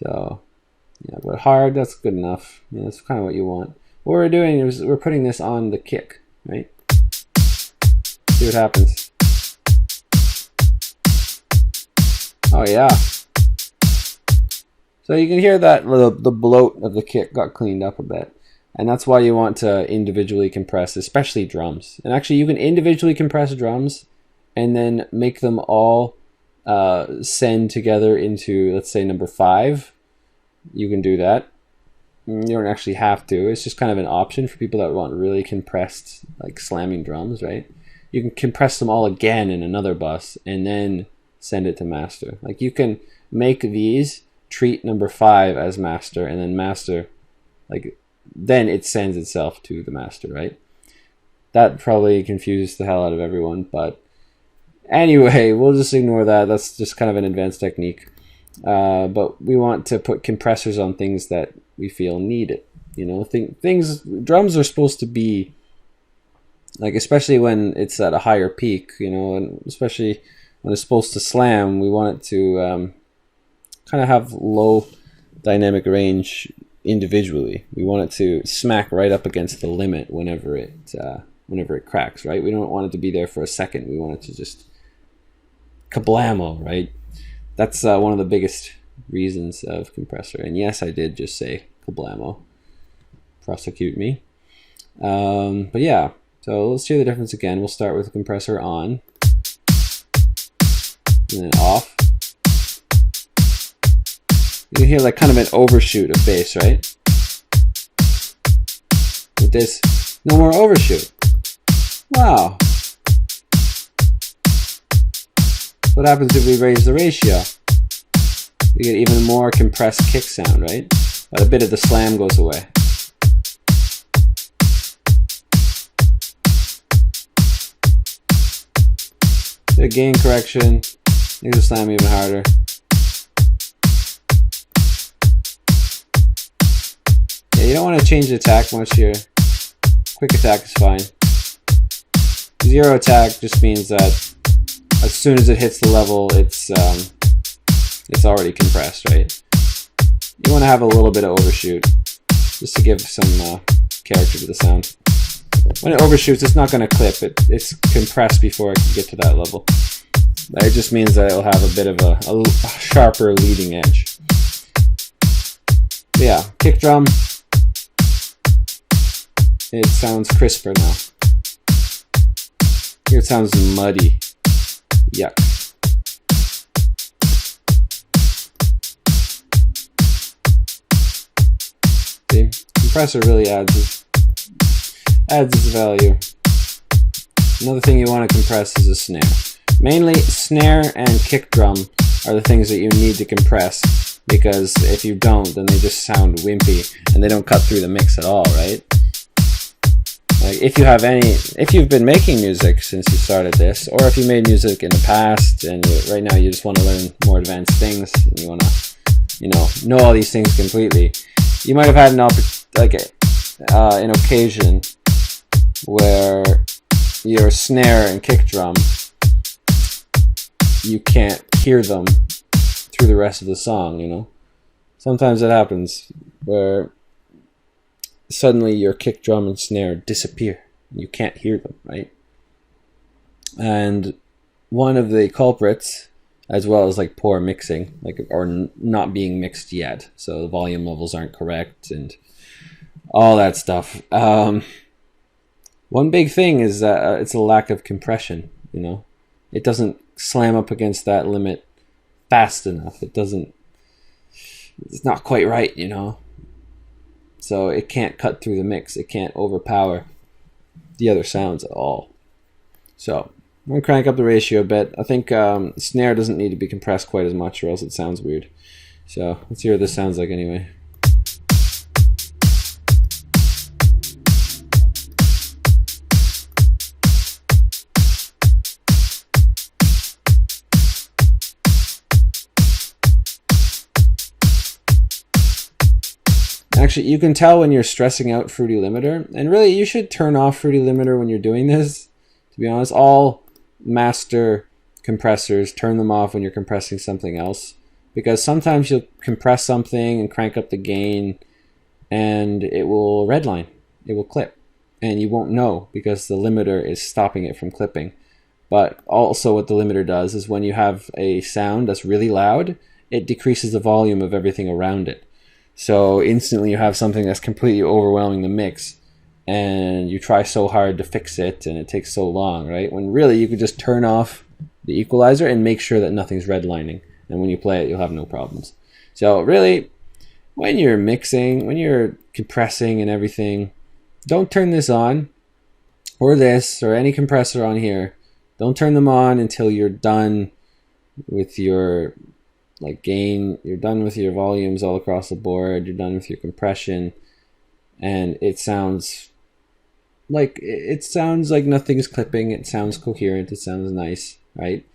So yeah, but hard, that's good enough. Yeah, that's kind of what you want. What we're doing is we're putting this on the kick, right? See what happens. Oh yeah. So you can hear that the bloat of the kick got cleaned up a bit. And that's why you want to individually compress, especially drums. And actually you can individually compress drums and then make them all send together into, let's say, number 5. You can do that. You don't actually have to. It's just kind of an option for people that want really compressed, like slamming drums, right? You can compress them all again in another bus and then send it to master. Like you can make these treat number 5 as master, and then master, like then it sends itself to the master, right? That probably confuses the hell out of everyone, but anyway, we'll just ignore that. That's just kind of an advanced technique. But we want to put compressors on things that we feel need it. You know, drums are supposed to be, like, especially when it's at a higher peak, you know, and especially when it's supposed to slam, we want it to kind of have low dynamic range individually. We want it to smack right up against the limit whenever it cracks, right? We don't want it to be there for a second. We want it to just kablamo, right? That's one of the biggest reasons of compressor. And yes, I did just say kablamo. Prosecute me. But yeah, so let's hear the difference again. We'll start with the compressor on, and then off. You can hear like kind of an overshoot of bass, right? With this, no more overshoot. Wow. What happens if we raise the ratio? We get even more compressed kick sound, right? But a bit of the slam goes away. The gain correction makes the slam even harder. Yeah, you don't want to change the attack much here. Quick attack is fine. Zero attack just means that as soon as it hits the level, it's already compressed, right? You want to have a little bit of overshoot, just to give some character to the sound. When it overshoots, it's not going to clip. It's compressed before it can get to that level. It just means that it'll have a bit of a sharper leading edge. But yeah, kick drum. It sounds crisper now. Here it sounds muddy. Yuck. See, compressor really adds its value. Another thing you want to compress is a snare. Mainly snare and kick drum are the things that you need to compress, because if you don't, then they just sound wimpy and they don't cut through the mix at all, right? Like if you've been making music since you started this, or if you made music in the past and right now you just want to learn more advanced things and you want to, know all these things completely, you might have had an occasion where your snare and kick drum, you can't hear them through the rest of the song, Sometimes it happens where suddenly your kick drum and snare disappear. You can't hear them, right? And one of the culprits, as well as like poor mixing, or not being mixed yet, so the volume levels aren't correct and all that stuff. One big thing is that it's a lack of compression. It doesn't slam up against that limit fast enough. It's not quite right, So it can't cut through the mix. It can't overpower the other sounds at all. So I'm going to crank up the ratio a bit. I think snare doesn't need to be compressed quite as much, or else it sounds weird. So let's hear what this sounds like anyway. Actually, you can tell when you're stressing out Fruity Limiter, and really you should turn off Fruity Limiter when you're doing this. To be honest, all master compressors, turn them off when you're compressing something else, because sometimes you'll compress something and crank up the gain and it will redline, it will clip, and you won't know because the limiter is stopping it from clipping. But also what the limiter does is when you have a sound that's really loud, it decreases the volume of everything around it. So instantly you have something that's completely overwhelming the mix, and you try so hard to fix it and it takes so long, right? When really you could just turn off the equalizer and make sure that nothing's redlining, and when you play it you'll have no problems. So really, when you're mixing, when you're compressing and everything, don't turn this on or this or any compressor on here. Don't turn them on until you're done with your gain, you're done with your volumes all across the board, you're done with your compression, and it sounds like nothing's clipping. It sounds coherent, it sounds nice, right?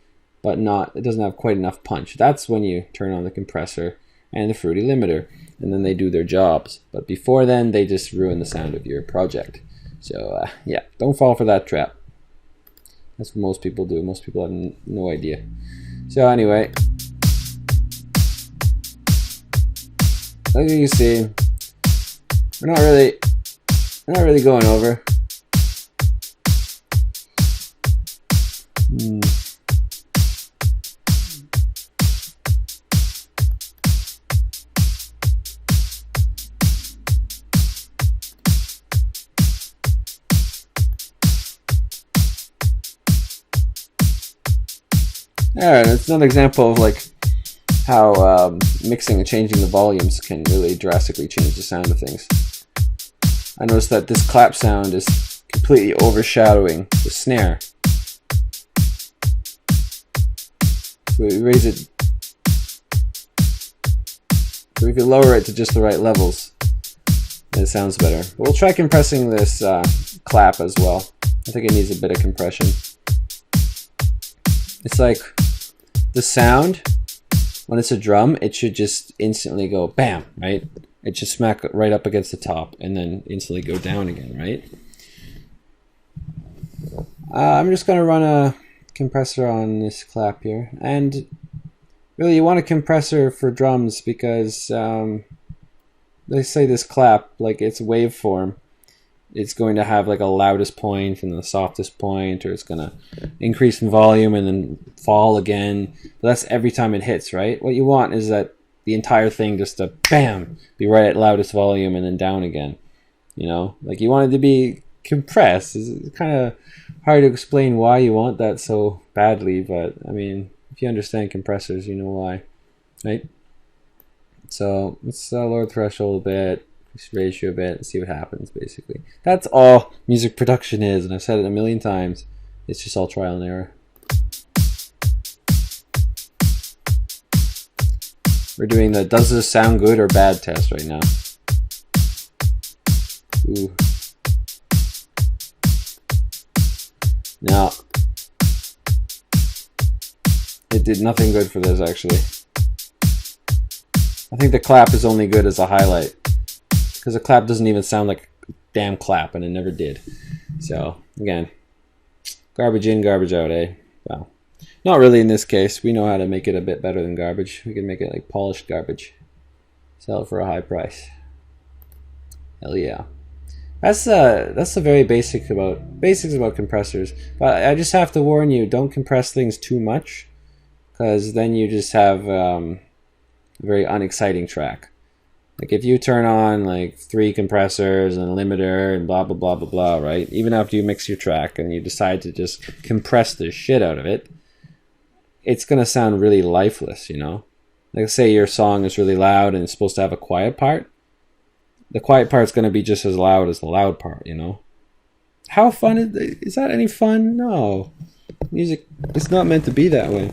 But it doesn't have quite enough punch. That's when you turn on the compressor and the fruity limiter, and then they do their jobs. But before then, they just ruin the sound of your project. So yeah, don't fall for that trap. That's what most people do. Most people have no idea. So anyway, as you can see, we're not really going over. Alright, that's another example of how mixing and changing the volumes can really drastically change the sound of things. I noticed that this clap sound is completely overshadowing the snare. So we raise it, so we can lower it to just the right levels, and it sounds better. But we'll try compressing this clap as well. I think it needs a bit of compression. It's like the sound, when it's a drum, it should just instantly go bam, right? It should smack right up against the top and then instantly go down again, right? I'm just going to run a compressor on this clap here. And really, you want a compressor for drums because they say this clap, its waveform, it's going to have a loudest point and the softest point, or it's going to increase in volume and then fall again. But that's every time it hits, right? What you want is that the entire thing just to bam, be right at loudest volume and then down again. You know, you want it to be compressed. It's kind of hard to explain why you want that so badly, but I mean, if you understand compressors, you know why, right? So let's lower the threshold a bit, increase ratio a bit, and see what happens, basically. That's all music production is, and I've said it a million times. It's just all trial and error. We're doing the does this sound good or bad test right now. Ooh. Now, it did nothing good for this, actually. I think the clap is only good as a highlight, because the clap doesn't even sound like a damn clap, and it never did. So, again, garbage in, garbage out, eh? Well, not really in this case. We know how to make it a bit better than garbage. We can make it like polished garbage. Sell it for a high price. Hell yeah. That's the very basics about compressors. But I just have to warn you, don't compress things too much, because then you just have a very unexciting track. If you turn on 3 compressors and a limiter and blah blah blah blah blah, right? Even after you mix your track and you decide to just compress the shit out of it, it's gonna sound really lifeless, you know? Say your song is really loud and it's supposed to have a quiet part. The quiet part's going to be just as loud as the loud part, you know? How fun is that? Any fun? No. Music, it's not meant to be that way.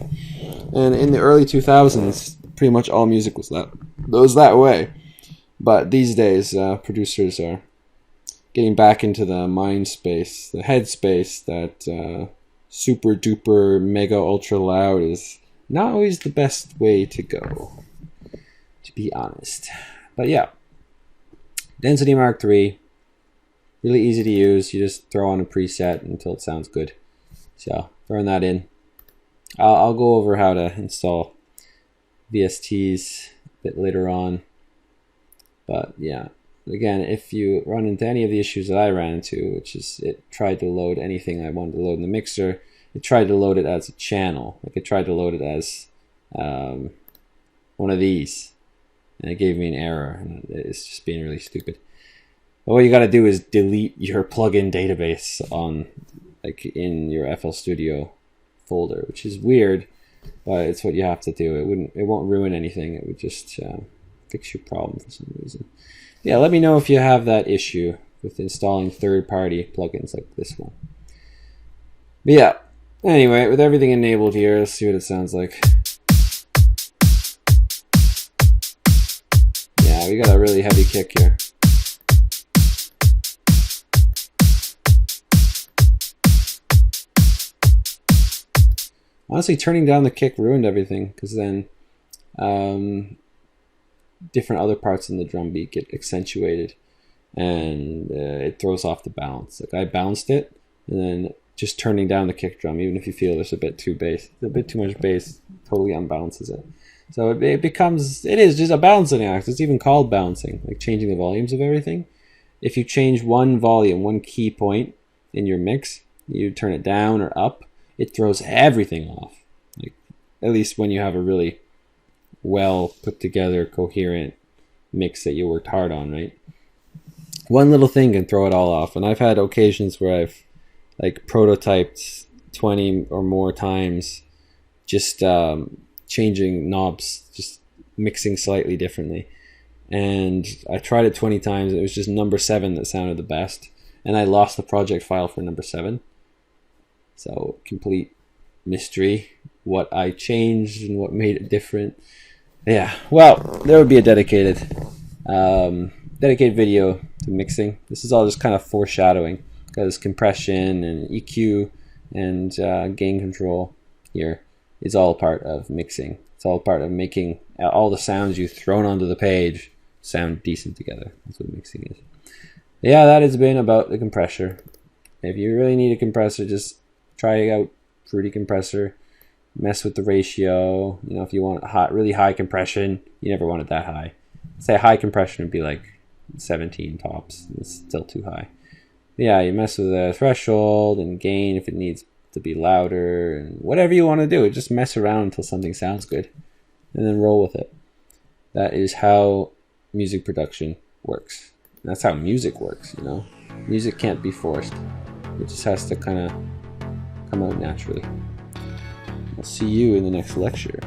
And in the early 2000s, pretty much all music was that way. But these days, producers are getting back into the mind space, the head space, that super duper mega ultra loud is not always the best way to go, to be honest. But yeah. Density Mark III, really easy to use. You just throw on a preset until it sounds good. So, throwing that in. I'll go over how to install VSTs a bit later on. But yeah, again, if you run into any of the issues that I ran into, which is it tried to load anything I wanted to load in the mixer, it tried to load it as a channel. Like it tried to load it as one of these, and it gave me an error, and it's just being really stupid. But what you got to do is delete your plugin database on, like, in your FL Studio folder, which is weird, but it's what you have to do. It won't ruin anything. It would just fix your problem for some reason. Yeah, let me know if you have that issue with installing third-party plugins like this one. But yeah, anyway, with everything enabled here, let's see what it sounds like. Yeah, we got a really heavy kick here. Honestly, turning down the kick ruined everything, because then different other parts in the drum beat get accentuated, and it throws off the balance. Like I bounced it, and then just turning down the kick drum, even if you feel there's a bit too much bass, totally unbalances it. So it is just a balancing act. It's even called balancing, like changing the volumes of everything. If you change one volume, one key point in your mix, you turn it down or up, it throws everything off. Like, at least when you have a really well put together, coherent mix that you worked hard on, right? One little thing can throw it all off. And I've had occasions where I've like prototyped 20 or more times, just changing knobs, just mixing slightly differently. And I tried it 20 times. It was just number 7 that sounded the best. And I lost the project file for number 7. So complete mystery what I changed and what made it different. Yeah, well, there would be a dedicated video to mixing. This is all just kind of foreshadowing, because compression and EQ and gain control here is all part of mixing. It's all part of making all the sounds you've thrown onto the page sound decent together. That's what mixing is. Yeah, that has been about the compressor. If you really need a compressor, just try out Fruity Compressor. Mess with the ratio. You know, if you want really high compression, you never want it that high. Say high compression would be like 17 tops. It's still too high. But yeah, you mess with the threshold and gain if it needs to be louder, and whatever you want to do. Just mess around until something sounds good, and then roll with it. That is how music production works. And that's how music works, you know. Music can't be forced. It just has to kind of come out naturally. I'll see you in the next lecture.